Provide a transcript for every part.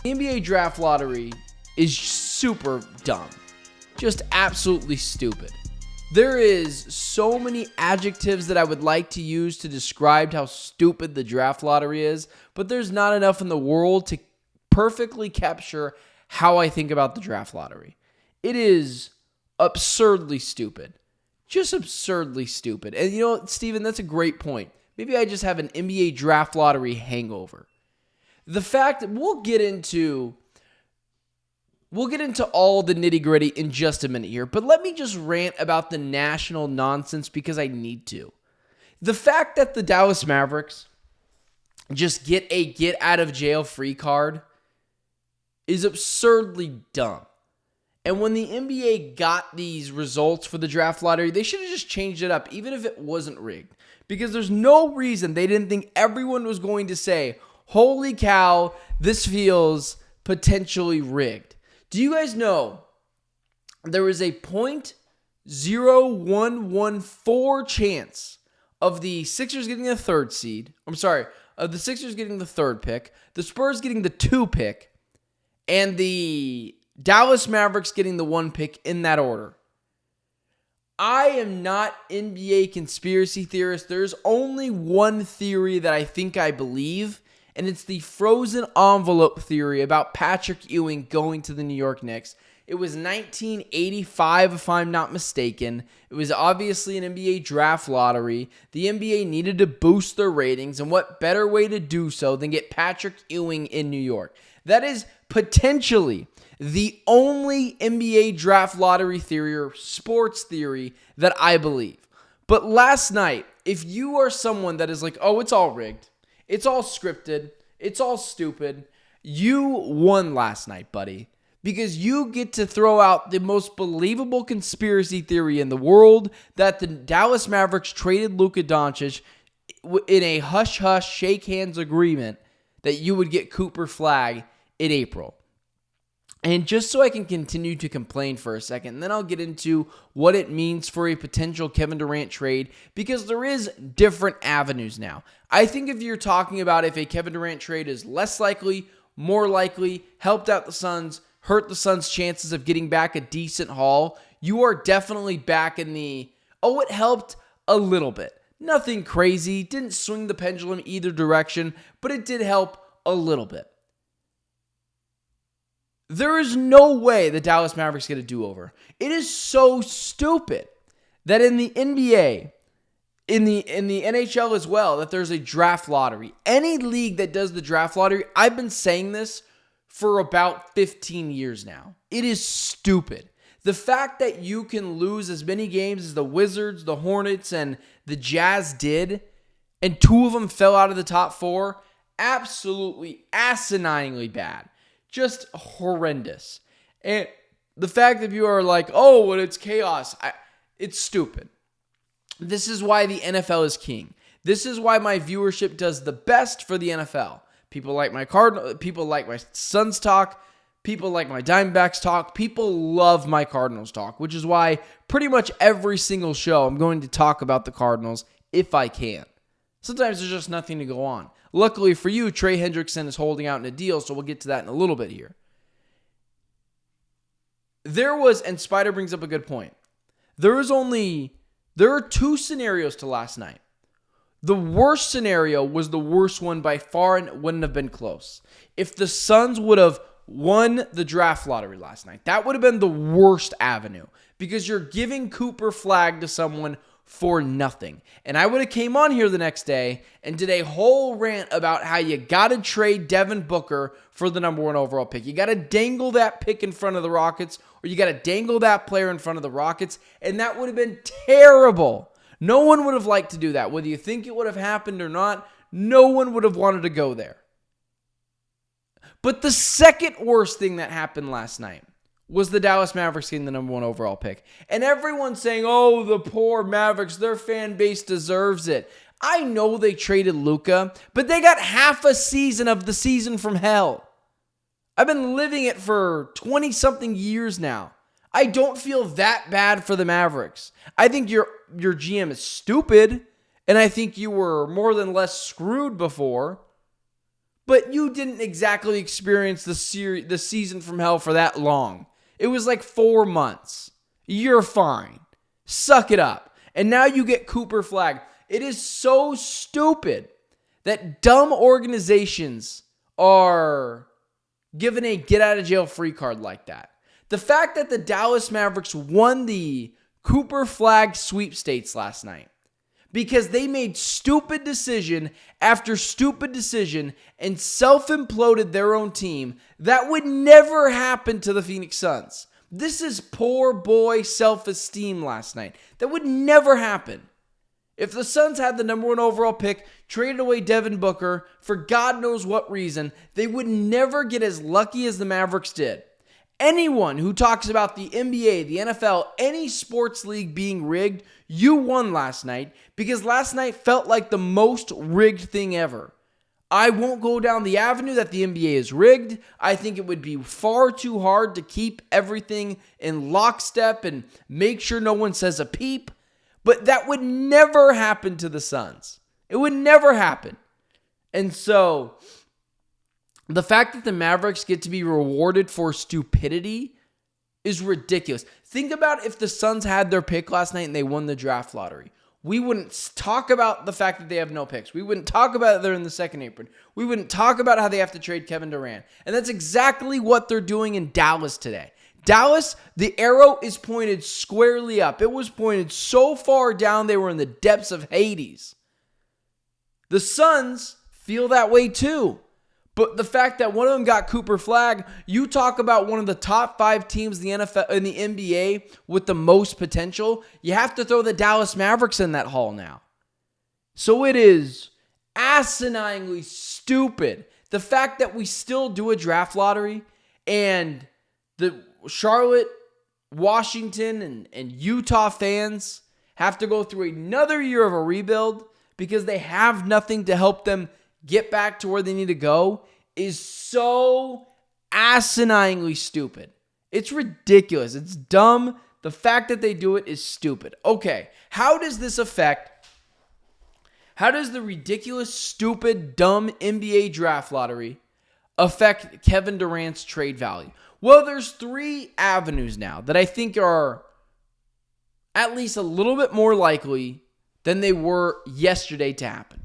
The NBA draft lottery is super dumb. Just absolutely stupid. There is so many adjectives that I would like to use to describe how stupid the draft lottery is, but there's not enough in the world to perfectly capture how I think about the draft lottery. It is absurdly stupid. Just absurdly stupid. And you know what, Steven, that's a great point. Maybe I just have an NBA draft lottery hangover. The fact that we'll get into all the nitty-gritty in just a minute here, but let me just rant about the national nonsense because I need to. The fact that the Dallas Mavericks just get a get-out-of-jail-free card is absurdly dumb. And when the NBA got these results for the draft lottery, they should have just changed it up, even if it wasn't rigged. Because there's no reason they didn't think everyone was going to say, holy cow, this feels potentially rigged. Do you guys know there is a 0.0114 chance of the Sixers getting the third seed? Of the Sixers getting the third pick, the Spurs getting the 2 pick, and the Dallas Mavericks getting the 1 pick in that order. I am not NBA conspiracy theorist. There's only one theory that I think I believe, and it's the frozen envelope theory about Patrick Ewing going to the New York Knicks. It was 1985, if I'm not mistaken. It was obviously an NBA draft lottery. The NBA needed to boost their ratings, and what better way to do so than get Patrick Ewing in New York? That is potentially the only NBA draft lottery theory or sports theory that I believe. But last night, if you are someone that is like, oh, it's all rigged, it's all scripted, it's all stupid, you won last night, buddy. Because you get to throw out the most believable conspiracy theory in the world that the Dallas Mavericks traded Luka Doncic in a hush-hush, shake hands agreement that you would get Cooper Flagg in April. And just so I can continue to complain for a second, and then I'll get into what it means for a potential Kevin Durant trade, because there is different avenues now. I think if you're talking about if a Kevin Durant trade is less likely, more likely, helped out the Suns, hurt the Suns' chances of getting back a decent haul, you are definitely back in the, oh, it helped a little bit. Nothing crazy, didn't swing the pendulum either direction, but it did help a little bit. There is no way the Dallas Mavericks get a do-over. It is so stupid that in the NBA, in the NHL as well, that there's a draft lottery. Any league that does the draft lottery, I've been saying this for about 15 years now. It is stupid. The fact that you can lose as many games as the Wizards, the Hornets, and the Jazz did, and 2 of them fell out of the top 4, absolutely asininely bad. Just horrendous. And the fact that you are like, oh, well, it's chaos, it's stupid. This is why the NFL is king. This is why my viewership does the best for the NFL. People like my people like my Suns talk. People like my Diamondbacks talk. People love my Cardinals talk, which is why pretty much every single show I'm going to talk about the Cardinals if I can. Sometimes there's just nothing to go on. Luckily for you, Trey Hendrickson is holding out in a deal, so we'll get to that in a little bit here. And Spider brings up a good point. There are 2 scenarios to last night. The worst scenario was the worst one by far and wouldn't have been close. If the Suns would have won the draft lottery last night, that would have been the worst avenue because you're giving Cooper Flagg to someone for nothing. And I would have came on here the next day and did a whole rant about how you got to trade Devin Booker for the number 1 overall pick. You got to dangle that pick in front of the Rockets, or you got to dangle that player in front of the Rockets, and that would have been terrible. No one would have liked to do that. Whether you think it would have happened or not, no one would have wanted to go there. But the second worst thing that happened last night was the Dallas Mavericks getting the number 1 overall pick. And everyone's saying, oh, the poor Mavericks, their fan base deserves it. I know they traded Luka, but they got half a season of the season from hell. I've been living it for 20-something years now. I don't feel that bad for the Mavericks. I think your GM is stupid, and I think you were more than less screwed before. But you didn't exactly experience the season from hell for that long. It was like 4 months. You're fine. Suck it up. And now you get Cooper Flagg. It is so stupid that dumb organizations are given a get-out-of-jail-free card like that. The fact that the Dallas Mavericks won the Cooper Flagg sweepstakes last night because they made stupid decision after stupid decision and self-imploded their own team, that would never happen to the Phoenix Suns. This is poor boy self-esteem last night. That would never happen. If the Suns had the number 1 overall pick, traded away Devin Booker for God knows what reason, they would never get as lucky as the Mavericks did. Anyone who talks about the NBA, the NFL, any sports league being rigged, you won last night because last night felt like the most rigged thing ever. I won't go down the avenue that the NBA is rigged. I think it would be far too hard to keep everything in lockstep and make sure no one says a peep. But that would never happen to the Suns. It would never happen. And so the fact that the Mavericks get to be rewarded for stupidity is ridiculous. Think about if the Suns had their pick last night and they won the draft lottery. We wouldn't talk about the fact that they have no picks. We wouldn't talk about it they're in the second apron. We wouldn't talk about how they have to trade Kevin Durant. And that's exactly what they're doing in Dallas today. Dallas, the arrow is pointed squarely up. It was pointed so far down they were in the depths of Hades. The Suns feel that way too. But the fact that one of them got Cooper Flagg, you talk about one of the top 5 teams in the NFL, in the NBA with the most potential, you have to throw the Dallas Mavericks in that hall now. So it is asininely stupid. The fact that we still do a draft lottery and the Charlotte, Washington, and Utah fans have to go through another year of a rebuild because they have nothing to help them get back to where they need to go is so asininely stupid. It's ridiculous. It's dumb. The fact that they do it is stupid. Okay, how does this affect, how does the ridiculous, stupid, dumb NBA draft lottery affect Kevin Durant's trade value? Well, there's 3 avenues now that I think are at least a little bit more likely than they were yesterday to happen.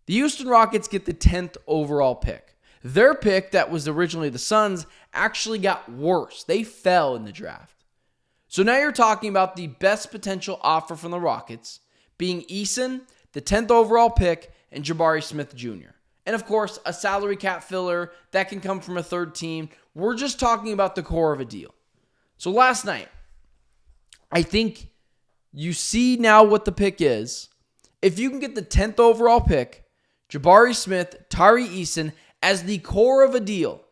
The Houston Rockets get the 10th overall pick. Their pick, that was originally the Suns, actually got worse. They fell in the draft. So now you're talking about the best potential offer from the Rockets being Eason, the 10th overall pick, and Jabari Smith Jr. And of course, a salary cap filler that can come from a third team. We're just talking about the core of a deal. So last night, I think you see now what the pick is. If you can get the 10th overall pick, Jabari Smith, Tari Eason, as the core of a deal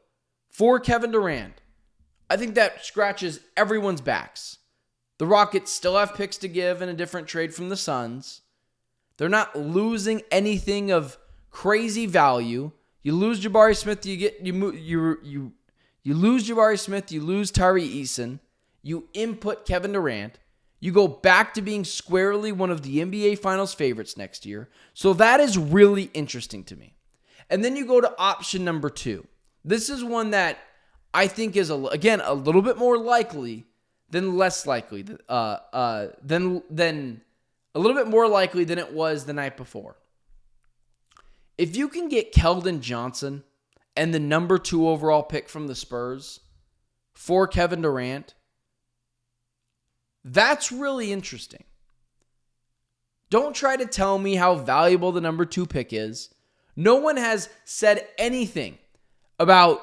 for Kevin Durant, I think that scratches everyone's backs. The Rockets still have picks to give in a different trade from the Suns. They're not losing anything of crazy value. You lose Jabari Smith, you lose Jabari Smith, you lose Tari Eason, you input Kevin Durant. You go back to being squarely one of the NBA Finals favorites next year. So that is really interesting to me. And then you go to option number 2. This is one that I think is, again, a little bit more likely than less likely. Than a little bit more likely than it was the night before. If you can get Keldon Johnson and the number 2 overall pick from the Spurs for Kevin Durant, that's really interesting. Don't try to tell me how valuable the number 2 pick is. No one has said anything about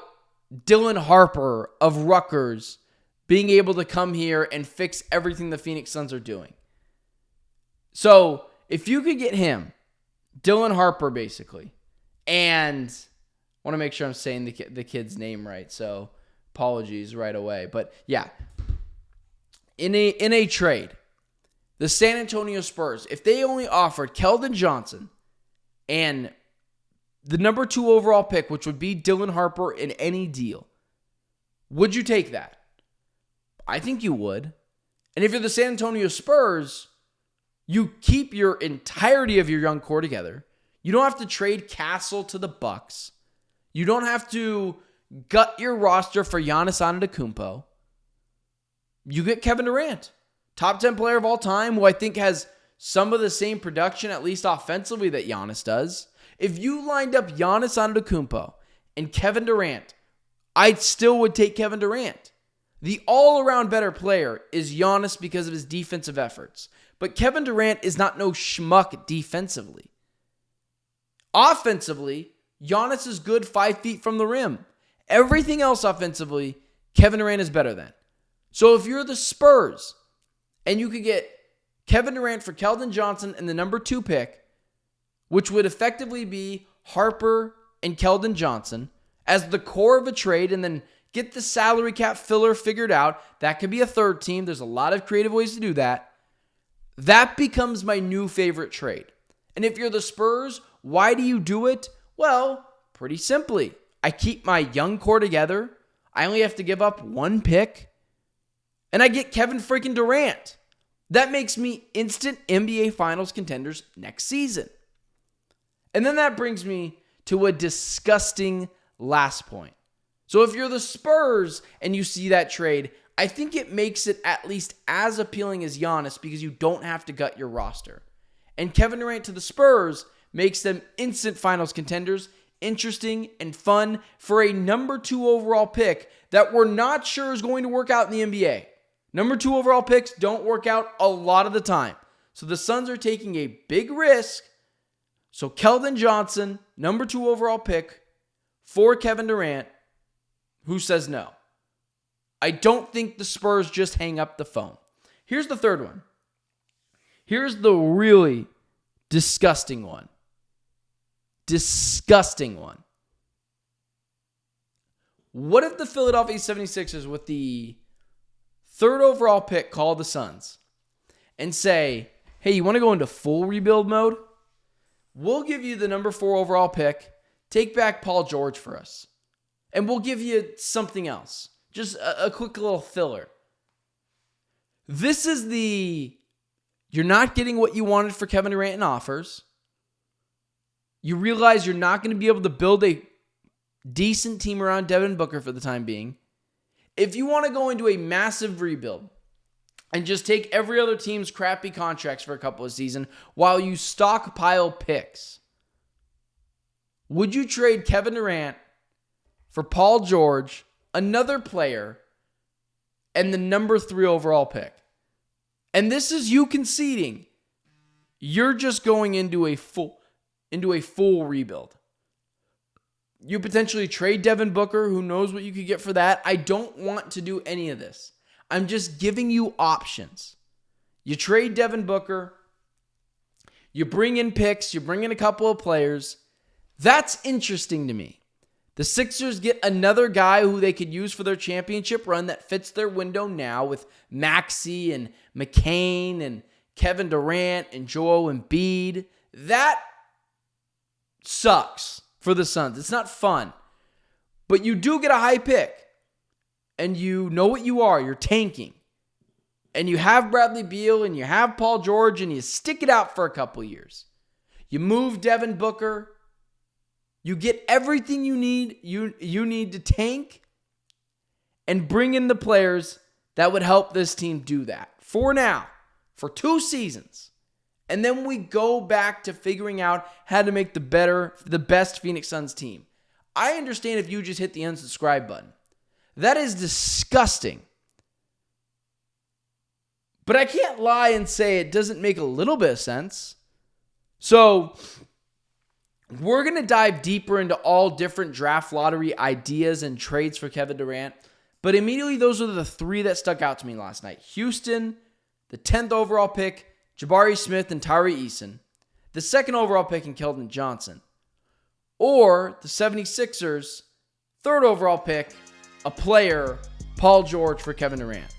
Dylan Harper of Rutgers being able to come here and fix everything the Phoenix Suns are doing. So if you could get him, Dylan Harper basically, and I want to make sure I'm saying the kid's name right, so apologies right away. But yeah, in a trade, the San Antonio Spurs, if they only offered Keldon Johnson and the number 2 overall pick, which would be Dylan Harper in any deal, would you take that? I think you would. And if you're the San Antonio Spurs, you keep your entirety of your young core together. You don't have to trade Castle to the Bucks. You don't have to gut your roster for Giannis Antetokounmpo. You get Kevin Durant, top 10 player of all time, who I think has some of the same production, at least offensively, that Giannis does. If you lined up Giannis Antetokounmpo and Kevin Durant, I still would take Kevin Durant. The all-around better player is Giannis because of his defensive efforts. But Kevin Durant is not no schmuck defensively. Offensively, Giannis is good 5 feet from the rim. Everything else offensively, Kevin Durant is better than. So if you're the Spurs and you could get Kevin Durant for Keldon Johnson and the number 2 pick, which would effectively be Harper and Keldon Johnson as the core of a trade, and then get the salary cap filler figured out, that could be a third team. There's a lot of creative ways to do that. That becomes my new favorite trade. And if you're the Spurs, why do you do it? Well, pretty simply. I keep my young core together. I only have to give up 1 pick. And I get Kevin freaking Durant. That makes me instant NBA Finals contenders next season. And then that brings me to a disgusting last point. So if you're the Spurs and you see that trade, I think it makes it at least as appealing as Giannis because you don't have to gut your roster. And Kevin Durant to the Spurs makes them instant Finals contenders, interesting and fun for a number 2 overall pick that we're not sure is going to work out in the NBA. Number 2 overall picks don't work out a lot of the time. So the Suns are taking a big risk. So Keldon Johnson, number 2 overall pick for Kevin Durant. Who says no? I don't think the Spurs just hang up the phone. Here's the third one. Here's the really disgusting one. Disgusting one. What if the Philadelphia 76ers with the 3rd overall pick call the Suns and say, hey, you want to go into full rebuild mode? We'll give you the number 4 overall pick. Take back Paul George for us. And we'll give you something else. Just a quick little filler. This is you're not getting what you wanted for Kevin Durant in offers. You realize you're not going to be able to build a decent team around Devin Booker for the time being. If you want to go into a massive rebuild and just take every other team's crappy contracts for a couple of seasons while you stockpile picks, would you trade Kevin Durant for Paul George, another player, and the number 3 overall pick? And this is you conceding you're just going into a full rebuild. You potentially trade Devin Booker, who knows what you could get for that. I don't want to do any of this. I'm just giving you options. You trade Devin Booker, you bring in picks, you bring in a couple of players. That's interesting to me. The Sixers get another guy who they could use for their championship run that fits their window now with Maxey and McCain and Kevin Durant and Joel Embiid. That sucks for the Suns. It's not fun. But you do get a high pick. And you know what you are. You're tanking. And you have Bradley Beal and you have Paul George and you stick it out for a couple years. You move Devin Booker. You get everything you need. You need to tank and bring in the players that would help this team do that. For now, for 2 seasons. And then we go back to figuring out how to make the best Phoenix Suns team. I understand if you just hit the unsubscribe button. That is disgusting. But I can't lie and say it doesn't make a little bit of sense. So we're going to dive deeper into all different draft lottery ideas and trades for Kevin Durant. But immediately, those are the 3 that stuck out to me last night. Houston, the 10th overall pick, Jabari Smith and Tyree Eason. The 2nd overall pick in Keldon Johnson. Or the 76ers, 3rd overall pick, a player, Paul George for Kevin Durant.